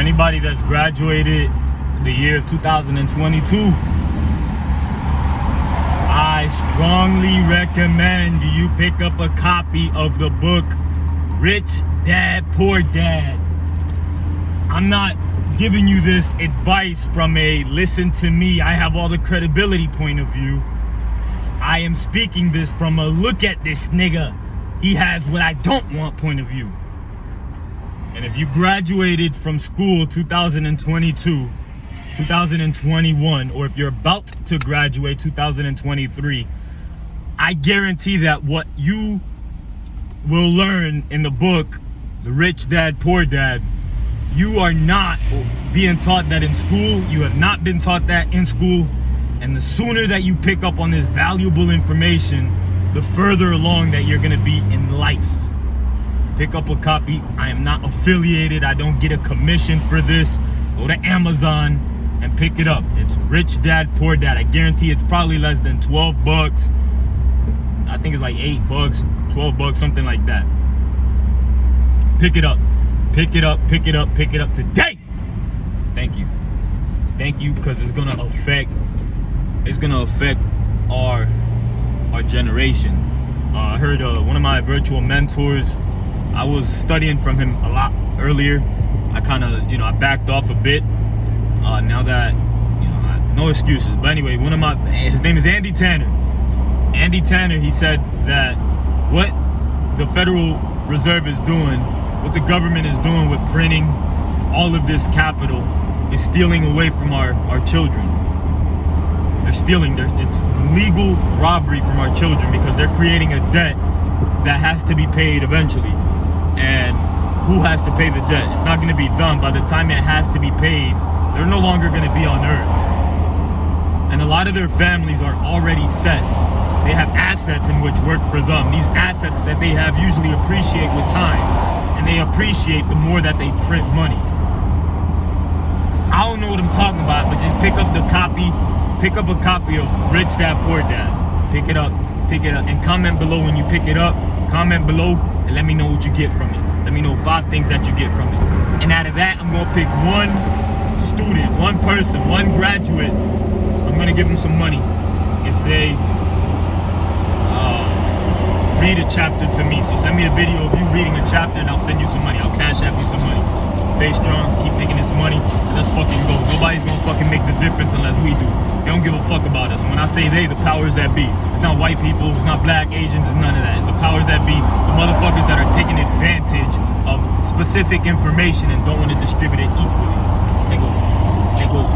anybody that's graduated the year of 2022, I strongly recommend you pick up a copy of the book Rich Dad, Poor Dad. I'm not giving you this advice from a listen to me, I have all the credibility point of view. I am speaking this from a look at this nigga, he has what I don't want point of view. And if you graduated from school 2022, 2021, or if you're about to graduate 2023, I guarantee that what you will learn in the book, The Rich Dad, Poor Dad, you are not being taught that in school. You have not been taught that in school. And the sooner that you pick up on this valuable information, the further along that you're gonna be in life. Pick up a copy. I am not affiliated. I don't get a commission for this. Go to Amazon and pick it up. It's Rich Dad, Poor Dad. I guarantee it's probably less than 12 bucks. I think it's like 8 bucks, 12 bucks, something like that. Pick it up. Pick it up, pick it up, pick it up today. Thank you. Thank you, because it's gonna affect our generation. I heard one of my virtual mentors, I was studying from him a lot earlier. I kind of, I backed off a bit. Now that, no excuses. But anyway, his name is Andy Tanner. Andy Tanner, he said that what the Federal Reserve is doing, what the government is doing with printing all of this capital is stealing away from our children. They're stealing, it's legal robbery from our children because they're creating a debt that has to be paid eventually. And who has to pay the debt? It's not going to be them. By the time it has to be paid, they're no longer going to be on earth. And a lot of their families are already set. They have assets in which work for them. These assets that they have usually appreciate with time. And they appreciate the more that they print money. I don't know what I'm talking about, but just pick up a copy of Rich Dad, Poor Dad. Pick it up, and comment below when you pick it up. Comment below and let me know what you get from it. Let me know 5 things that you get from it. And out of that, I'm gonna pick one student, one person, one graduate. I'm gonna give them some money if they read a chapter to me. So send me a video of you reading a chapter and I'll send you some money. I'll cash out you some money. Stay strong, keep making this money, let's fucking go. Nobody's gonna fucking make the difference unless we do. They don't give a fuck about us. When I say they, the powers that be. It's not white people, it's not black, Asians, it's none of that. It's the powers that be, the motherfuckers that are taking advantage of specific information and don't want to distribute it equally. They go.